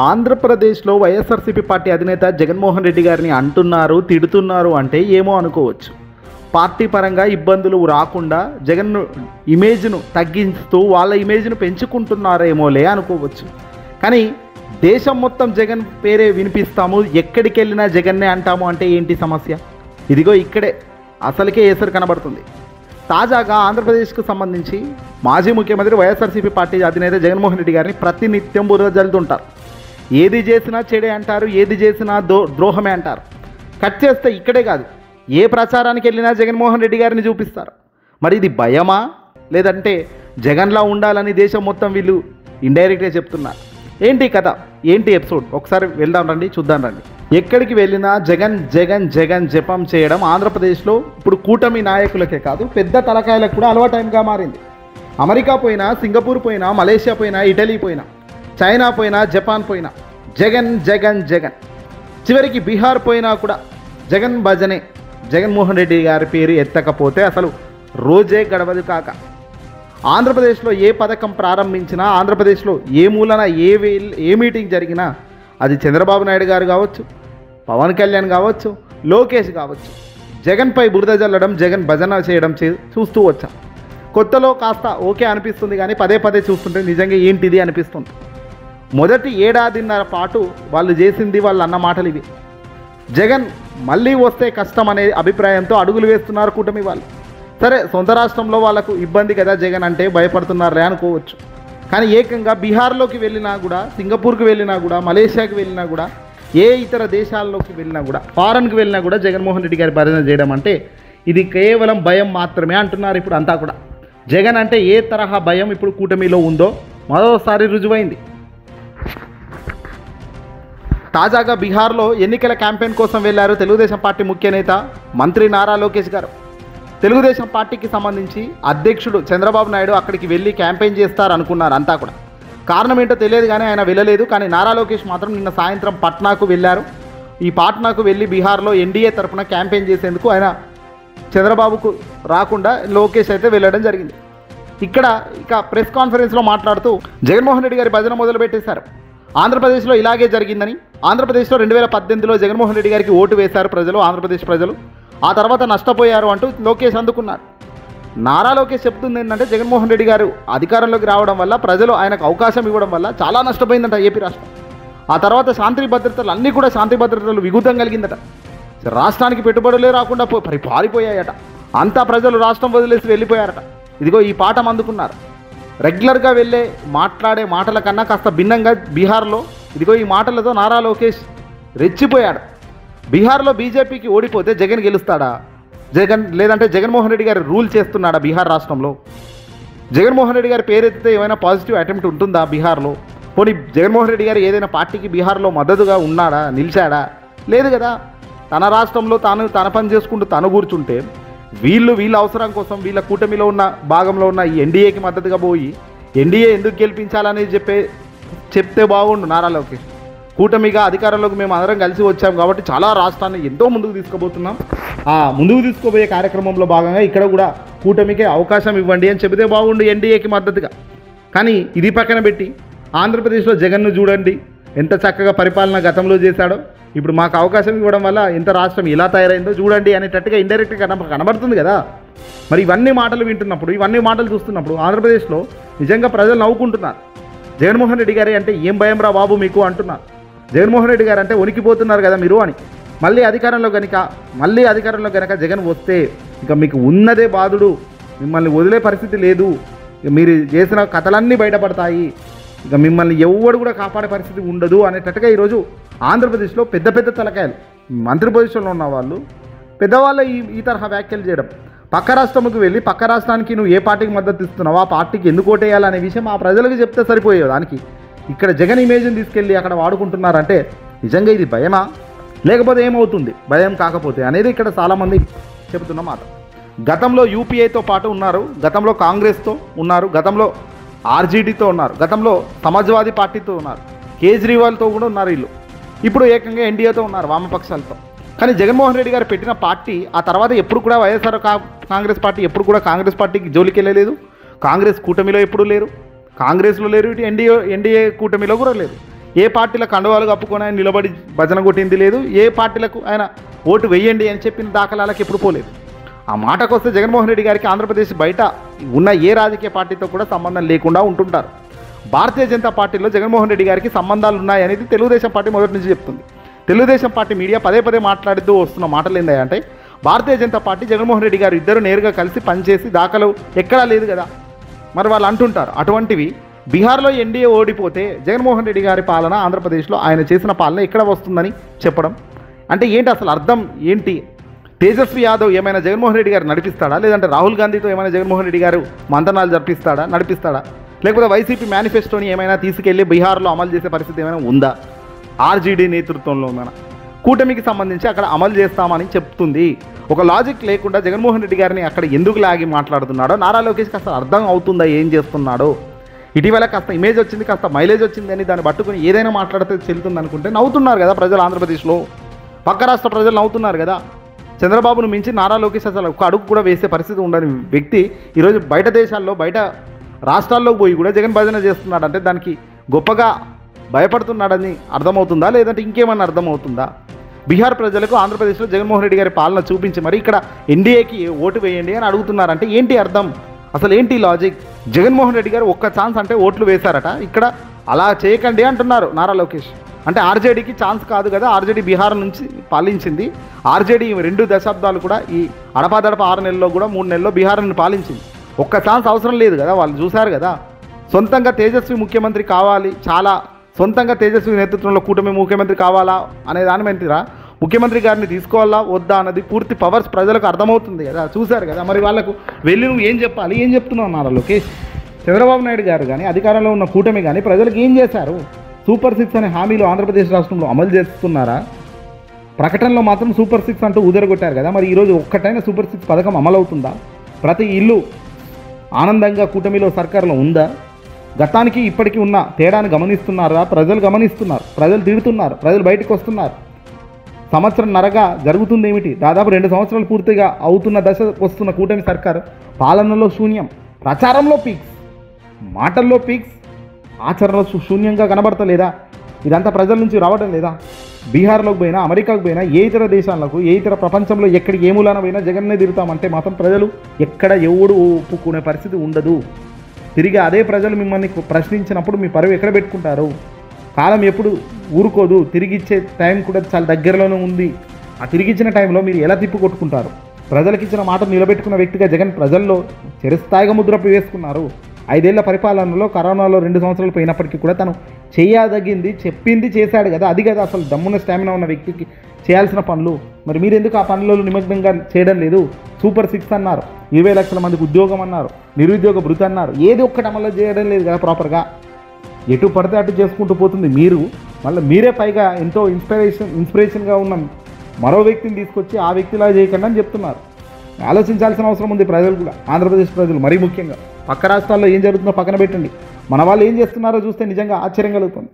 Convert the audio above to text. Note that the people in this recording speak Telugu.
ఆంధ్రప్రదేశ్లో వైఎస్ఆర్సీపీ పార్టీ అధినేత జగన్మోహన్ రెడ్డి గారిని అంటున్నారు, తిడుతున్నారు అంటే ఏమో అనుకోవచ్చు. పార్టీ పరంగా ఇబ్బందులు రాకుండా జగన్ ఇమేజ్ను తగ్గిస్తూ వాళ్ళ ఇమేజ్ను పెంచుకుంటున్నారేమోలే అనుకోవచ్చు. కానీ దేశం మొత్తం జగన్ పేరే వినిపిస్తాము, ఎక్కడికి వెళ్ళినా జగన్నే అంటాము అంటే ఏంటి సమస్య? ఇదిగో ఇక్కడే అసలుకే ఏసరు కనబడుతుంది. తాజాగా ఆంధ్రప్రదేశ్కు సంబంధించి మాజీ ముఖ్యమంత్రి వైఎస్ఆర్సీపీ పార్టీ అధినేత జగన్మోహన్ రెడ్డి గారిని ప్రతినిత్యం బురద జల్లుతుంటారు. ఏది చేసినా చెడే అంటారు, ఏది చేసినా ద్రోహమే అంటారు. కట్ చేస్తే ఇక్కడే కాదు, ఏ ప్రచారానికి వెళ్ళినా జగన్మోహన్ రెడ్డి గారిని చూపిస్తారు. మరి ఇది భయమా, లేదంటే జగన్లా ఉండాలని దేశం మొత్తం వీళ్ళు ఇండైరెక్ట్గా చెప్తున్నారు? ఏంటి కథ, ఏంటి ఎపిసోడ్? ఒకసారి వెళ్దాం రండి, చూద్దాం రండి. ఎక్కడికి వెళ్ళినా జగన్ జగన్ జగన్ జపం చేయడం ఆంధ్రప్రదేశ్లో ఇప్పుడు కూటమి నాయకులకే కాదు, పెద్ద తలకాయలకు కూడా అలవాటైనగా మారింది. అమెరికా పోయినా, సింగపూర్ పోయినా, మలేషియా పోయినా, ఇటలీ పోయినా, చైనా పోయినా, జపాన్ పోయినా జగన్ జగన్ జగన్. చివరికి బీహార్ పోయినా కూడా జగన్ భజనే. జగన్మోహన్ రెడ్డి గారి పేరు ఎత్తకపోతే అసలు రోజే గడవదు. కాక ఆంధ్రప్రదేశ్లో ఏ పథకం ప్రారంభించినా, ఆంధ్రప్రదేశ్లో ఏ మూలన ఏ మీటింగ్ జరిగినా అది చంద్రబాబు నాయుడు గారు కావచ్చు, పవన్ కళ్యాణ్ కావచ్చు, లోకేష్ కావచ్చు, జగన్పై బురద జల్లడం, జగన్ భజన చేయడం చూస్తూ వచ్చాం. కొత్తలో కాస్త ఓకే అనిపిస్తుంది, కానీ పదే పదే చూస్తుంటే నిజంగా ఏంటిది అనిపిస్తుంది. మొదటి ఏడాదిన్నర పాటు వాళ్ళు చేసింది, వాళ్ళు అన్న మాటలు ఇవి. జగన్ మళ్ళీ వస్తే కష్టం అనే అభిప్రాయంతో అడుగులు వేస్తున్నారు కూటమి వాళ్ళు. సరే, సొంత రాష్ట్రంలో వాళ్ళకు ఇబ్బంది కదా జగన్ అంటే, భయపడుతున్నారులే అనుకోవచ్చు. కానీ ఏకంగా బీహార్లోకి వెళ్ళినా కూడా, సింగపూర్కి వెళ్ళినా కూడా, మలేషియాకి వెళ్ళినా కూడా, ఏ ఇతర దేశాల్లోకి వెళ్ళినా కూడా, ఫారెన్కి వెళ్ళినా కూడా జగన్మోహన్ రెడ్డి గారి భజన చేయడం అంటే ఇది కేవలం భయం మాత్రమే అంటున్నారు ఇప్పుడు అంతా కూడా. జగన్ అంటే ఏ తరహా భయం ఇప్పుడు కూటమిలో ఉందో మరోసారి రుజువైంది. తాజాగా బీహార్లో ఎన్నికల క్యాంపెయిన్ కోసం వెళ్లారు తెలుగుదేశం పార్టీ ముఖ్య నేత మంత్రి నారా లోకేష్ గారు. తెలుగుదేశం పార్టీకి సంబంధించి అధ్యక్షుడు చంద్రబాబు నాయుడు అక్కడికి వెళ్ళి క్యాంపెయిన్ చేస్తారనుకున్నారు అంతా కూడా. కారణం ఏంటో తెలియదు, కానీ ఆయన వెళ్ళలేదు. కానీ నారా లోకేష్ మాత్రం నిన్న సాయంత్రం పట్నాకు వెళ్ళారు. ఈ పాట్నాకు వెళ్ళి బీహార్లో ఎన్డీఏ తరఫున క్యాంపెయిన్ చేసేందుకు ఆయన చంద్రబాబుకు రాకుండా లోకేష్ అయితే వెళ్ళడం జరిగింది. ఇక్కడ ఇక ప్రెస్ కాన్ఫరెన్స్లో మాట్లాడుతూ జగన్మోహన్ రెడ్డి గారి భజన మొదలుపెట్టేశారు. ఆంధ్రప్రదేశ్లో ఇలాగే జరిగిందని, ఆంధ్రప్రదేశ్లో 2018లో జగన్మోహన్ రెడ్డి గారికి ఓటు వేశారు ప్రజలు, ఆంధ్రప్రదేశ్ ప్రజలు, ఆ తర్వాత నష్టపోయారు అంటూ లోకేష్ అందుకున్నారు. నారా లోకేష్ చెప్తుంది ఏంటంటే, జగన్మోహన్ రెడ్డి గారు అధికారంలోకి రావడం వల్ల, ప్రజలు ఆయనకు అవకాశం ఇవ్వడం వల్ల చాలా నష్టపోయిందంట ఏపీ రాష్ట్రం. ఆ తర్వాత శాంతి భద్రతలు అన్నీ కూడా, శాంతి భద్రతలు విఘాతం కలిగిందట. రాష్ట్రానికి పెట్టుబడులే రాకుండా పారిపోయాయట. అంతా ప్రజలు రాష్ట్రం వదిలేసి వెళ్ళిపోయారట. ఇదిగో ఈ పాఠం అందుకున్నారు. రెగ్యులర్గా వెళ్ళే మాట్లాడే మాటల కన్నా కాస్త భిన్నంగా బీహార్లో ఇదిగో ఈ మాటలతో నారా లోకేష్ రెచ్చిపోయాడు. బీహార్లో బీజేపీకి ఓడిపోతే జగన్ గెలుస్తాడా? లేదంటే జగన్మోహన్ రెడ్డి గారు రూల్ చేస్తున్నాడా బీహార్ రాష్ట్రంలో? జగన్మోహన్ రెడ్డి గారి పేరెత్తితే ఏమైనా పాజిటివ్ అటెంప్ట్ ఉంటుందా బీహార్లో? పోనీ జగన్మోహన్ రెడ్డి గారు ఏదైనా పార్టీకి బీహార్లో మద్దతుగా ఉన్నాడా, నిలిచాడా? లేదు కదా. తన రాష్ట్రంలో తన పని చేసుకుంటూ తను కూర్చుంటే, వీళ్ళ అవసరం కోసం, వీళ్ళ కూటమిలో ఉన్న భాగంలో ఉన్న ఈ ఎన్డీఏకి మద్దతుగా పోయి ఎన్డీఏ ఎందుకు గెలిపించాలని చెప్తే బాగుండు నారా లోకేష్. కూటమిగా అధికారంలోకి మేము అందరం కలిసి వచ్చాం కాబట్టి చాలా రాష్ట్రాన్ని ఎంతో ముందుకు తీసుకుపోతున్నాం. ఆ ముందుకు తీసుకుపోయే కార్యక్రమంలో భాగంగా ఇక్కడ కూడా కూటమికి అవకాశం ఇవ్వండి అని చెబితే బాగుండు ఎన్డీఏకి మద్దతుగా. కానీ ఇది పక్కన పెట్టి ఆంధ్రప్రదేశ్లో జగన్ను చూడండి ఎంత చక్కగా పరిపాలన గతంలో చేశాడో, ఇప్పుడు మాకు అవకాశం ఇవ్వడం వల్ల ఎంత రాష్ట్రం ఎలా తయారైందో చూడండి అనేటట్టుగా ఇండైరెక్ట్గా కనబడుతుంది కదా. మరి ఇవన్నీ మాటలు వింటున్నప్పుడు, ఇవన్నీ మాటలు చూస్తున్నప్పుడు ఆంధ్రప్రదేశ్లో నిజంగా ప్రజలు నవ్వుకుంటున్నారు. జగన్మోహన్ రెడ్డి గారి అంటే ఏం భయం రా బాబు మీకు అంటున్నారు. జగన్మోహన్ రెడ్డి గారు అంటే వణికిపోతున్నారు కదా మీరు అని. మళ్ళీ అధికారంలో కనుక జగన్ వస్తే ఇక మీకు ఉన్నదే బాధుడు, మిమ్మల్ని వదిలే పరిస్థితి లేదు. ఇక మీరు చేసిన కథలన్నీ బయటపడతాయి, ఇక మిమ్మల్ని ఎవడు కూడా కాపాడే పరిస్థితి ఉండదు అనేటట్టుగా ఈరోజు ఆంధ్రప్రదేశ్లో పెద్ద పెద్ద తలకాయలు, మంత్రి పొజిషన్లో ఉన్న వాళ్ళు, పెద్దవాళ్ళ ఈ తరహా వ్యాఖ్యలు చేయడం. పక్క రాష్ట్రంకి వెళ్ళి పక్క రాష్ట్రానికి నువ్వు ఏ పార్టీకి మద్దతు ఇస్తున్నావు, ఆ పార్టీకి ఎందుకు ఓటేయాలనే విషయం ఆ ప్రజలకు చెప్తే సరిపోయేది. దానికి ఇక్కడ జగన్ ఇమేజ్ని తీసుకెళ్ళి అక్కడ వాడుకుంటున్నారంటే నిజంగా ఇది భయమా, లేకపోతే ఏమవుతుంది భయం కాకపోతే అనేది ఇక్కడ చాలామంది చెబుతున్న మాట. గతంలో యూపీఏతో పాటు ఉన్నారు, గతంలో కాంగ్రెస్తో ఉన్నారు, గతంలో ఆర్జేడీతో ఉన్నారు, గతంలో సమాజ్వాదీ పార్టీతో ఉన్నారు, కేజ్రీవాల్తో కూడా ఉన్నారు వీళ్ళు. ఇప్పుడు ఏకంగా ఎన్డీఏతో ఉన్నారు, వామపక్షాలతో. కానీ జగన్మోహన్ రెడ్డి గారు పెట్టిన పార్టీ ఆ తర్వాత ఎప్పుడు కూడా వైఎస్ఆర్ కాంగ్రెస్ పార్టీ ఎప్పుడు కూడా కాంగ్రెస్ పార్టీకి జోలికి వెళ్ళలేదు. కాంగ్రెస్ కూటమిలో ఎప్పుడూ లేరు, కాంగ్రెస్లో లేరు, ఇటు ఎన్డీఏ కూటమిలో కూడా లేరు. ఏ పార్టీల కండువాలు కప్పుకొని ఆయన నిలబడి భజన కొట్టింది లేదు, ఏ పార్టీలకు ఆయన ఓటు వేయండి అని చెప్పిన దాఖలాలకు ఎప్పుడు పోలేదు. ఆ మాటకు వస్తే జగన్మోహన్ రెడ్డి గారికి ఆంధ్రప్రదేశ్ బయట ఉన్న ఏ రాజకీయ పార్టీతో కూడా సంబంధం లేకుండా ఉంటుంటారు. భారతీయ జనతా పార్టీలో జగన్మోహన్ రెడ్డి గారికి సంబంధాలు ఉన్నాయనేది తెలుగుదేశం పార్టీ మొదటి నుంచి చెప్తుంది. తెలుగుదేశం పార్టీ మీడియా పదే పదే మాట్లాడుతూ వస్తున్న మాటలు ఏంటంటే భారతీయ జనతా పార్టీ జగన్మోహన్ రెడ్డి గారు ఇద్దరు నేరుగా కలిసి పనిచేసి దాఖలు ఎక్కడా లేదు కదా. మరి వాళ్ళు అంటుంటారు అటువంటివి. బీహార్లో ఎన్డీఏ ఓడిపోతే జగన్మోహన్ రెడ్డి గారి పాలన ఆంధ్రప్రదేశ్లో ఆయన చేసిన పాలన ఎక్కడ వస్తుందని చెప్పడం అంటే ఏంటి, అసలు అర్థం ఏంటి? తేజస్వి యాదవ్ ఏమైనా జగన్మోహన్ రెడ్డి గారు నడిపిస్తాడా, లేదంటే రాహుల్ గాంధీతో ఏమైనా జగన్మోహన్ రెడ్డి గారు మంతనాలు నడిపిస్తాడా, లేకపోతే వైసీపీ మేనిఫెస్టోని ఏమైనా తీసుకెళ్లి బీహార్లో అమలు చేసే పరిస్థితి ఏమైనా ఉందా? ఆర్జేడీ నేతృత్వంలో మన కూటమికి సంబంధించి అక్కడ అమలు చేస్తామని చెప్తుంది. ఒక లాజిక్ లేకుండా జగన్మోహన్ రెడ్డి గారిని అక్కడ ఎందుకు లాగి మాట్లాడుతున్నాడో నారా లోకేష్కి అసలు అర్థం అవుతుందా ఏం చేస్తున్నాడో? ఇటీవల కాస్త ఇమేజ్ వచ్చింది, కాస్త మైలేజ్ వచ్చింది అని దాన్ని పట్టుకుని ఏదైనా మాట్లాడితే చెల్లుతుంది అనుకుంటే నవ్వుతున్నారు కదా ప్రజలు. ఆంధ్రప్రదేశ్లో పక్క రాష్ట్ర ప్రజలు నవ్వుతున్నారు కదా. చంద్రబాబును మించి నారా లోకేష్ అసలు ఒక అడుగు కూడా వేసే పరిస్థితి ఉండని వ్యక్తి ఈరోజు బయట దేశాల్లో బయట రాష్ట్రాల్లోకి పోయి కూడా జగన్ భజన చేస్తున్నాడంటే దానికి గొప్పగా భయపడుతున్నాడని అర్థమవుతుందా, లేదంటే ఇంకేమన్నా అర్థమవుతుందా? బీహార్ ప్రజలకు ఆంధ్రప్రదేశ్లో జగన్మోహన్ రెడ్డి గారి పాలన చూపించి మరి ఇక్కడ ఎన్డీఏకి ఓటు వేయండి అని అడుగుతున్నారంటే ఏంటి అర్థం? అసలు ఏంటి లాజిక్? జగన్మోహన్ రెడ్డి గారు ఒక్క ఛాన్స్ అంటే ఓట్లు వేశారట, ఇక్కడ అలా చేయకండి అంటున్నారు నారా లోకేష్. అంటే ఆర్జేడీకి ఛాన్స్ కాదు కదా, ఆర్జేడీ బీహార్ నుంచి పాలించింది. ఆర్జేడీ 2 దశాబ్దాలు కూడా ఈ అడపాదడప 6 నెలల్లో కూడా 3 నెలల్లో బీహార్ని పాలించింది. ఒక్క ఛాన్స్ అవసరం లేదు కదా, వాళ్ళు చూశారు కదా. సొంతంగా తేజస్వి ముఖ్యమంత్రి కావాలి, చాలా సొంతంగా తేజస్వి నేతృత్వంలో కూటమి ముఖ్యమంత్రి కావాలా అనే దాని మీద ముఖ్యమంత్రి గారిని తీసుకోవాలా వద్దా అన్నది పూర్తి పవర్స్ ప్రజలకు అర్థమవుతుంది కదా, చూశారు కదా. మరి వాళ్ళకు వెళ్ళి నువ్వు ఏం చెప్పాలి, ఏం చెప్తున్నావు నారా లోకేష్? చంద్రబాబు నాయుడు గారు కానీ అధికారంలో ఉన్న కూటమి కానీ ప్రజలకు ఏం చేశారు? సూపర్ 6 అనే హామీలు ఆంధ్రప్రదేశ్ రాష్ట్రంలో అమలు చేస్తున్నారా? ప్రకటనలో మాత్రం సూపర్ 6 అంటూ ఊదరగొట్టారు కదా. మరి ఈరోజు ఒక్కటైనా సూపర్ 6 పథకం అమలవుతుందా? ప్రతి ఇల్లు ఆనందంగా కూటమిలో సర్కారులో ఉందా? గతానికి ఇప్పటికీ ఉన్న తేడాను గమనిస్తున్నారా? ప్రజలు గమనిస్తున్నారు, ప్రజలు తిడుతున్నారు, ప్రజలు బయటకు వస్తున్నారు. సంవత్సరం నరగా జరుగుతుంది ఏమిటి? దాదాపు 2 సంవత్సరాలు పూర్తిగా అవుతున్న దశ వస్తున్న కూటమి సర్కారు పాలనలో శూన్యం, ప్రచారంలో పీక్స్, మాటల్లో పీక్స్, ఆచరణలో శూన్యంగా కనబడతలేదా? ఇదంతా ప్రజల నుంచి రావడం లేదా? బీహార్లోకి పోయినా, అమెరికాకు పోయినా, ఏ ఇతర దేశాలకు, ఏ ఇతర ప్రపంచంలో ఎక్కడికి ఏ మూలాన పోయినా జగన్నే తిరుగుతామంటే మాత్రం ప్రజలు ఎక్కడ ఎవడు ఒప్పుకునే పరిస్థితి ఉండదు. తిరిగి అదే ప్రజలు మిమ్మల్ని ప్రశ్నించినప్పుడు మీ పరువు ఎక్కడ పెట్టుకుంటారు? కాలం ఎప్పుడు ఊరుకోదు, తిరిగిచ్చే టైం కూడా చాలా దగ్గరలోనే ఉంది. ఆ తిరిగిచ్చిన టైంలో మీరు ఎలా తిప్పు కొట్టుకుంటారు? ప్రజలకు ఇచ్చిన మాట నిలబెట్టుకున్న వ్యక్తిగా జగన్ ప్రజల్లో చిరస్థాయిగా ముద్ర వేసుకున్నారు. 5 ఏళ్ల పరిపాలనలో కరోనాలో 2 సంవత్సరాలు పోయినప్పటికీ కూడా తను చేయదగింది చెప్పింది చేశాడు కదా. అది కదా అసలు దమ్మున స్టామినా ఉన్న వ్యక్తికి చేయాల్సిన పనులు. మరి మీరు ఎందుకు ఆ పనులలో నిమగ్నంగా చేయడం లేదు? సూపర్ 6 అన్నారు, 20 లక్షల మందికి ఉద్యోగం అన్నారు, నిరుద్యోగ భృతి అన్నారు, ఏది ఒక్కటి అమలు చేయడం లేదు కదా ప్రాపర్గా. ఎటు పడితే అటు చేసుకుంటూ పోతుంది మీరు. మళ్ళీ మీరే పైగా ఎంతో ఇన్స్పిరేషన్గా ఉన్న మరో వ్యక్తిని తీసుకొచ్చి ఆ వ్యక్తిలా చేయకండి అని చెప్తున్నారు. ఆలోచించాల్సిన అవసరం ఉంది ప్రజలు కూడా, ఆంధ్రప్రదేశ్ ప్రజలు మరీ ముఖ్యంగా. పక్క రాష్ట్రాల్లో ఏం జరుగుతుందో పక్కన పెట్టండి, మన వాళ్ళు ఏం చేస్తున్నారో చూస్తే నిజంగా ఆశ్చర్యం కలుగుతుంది.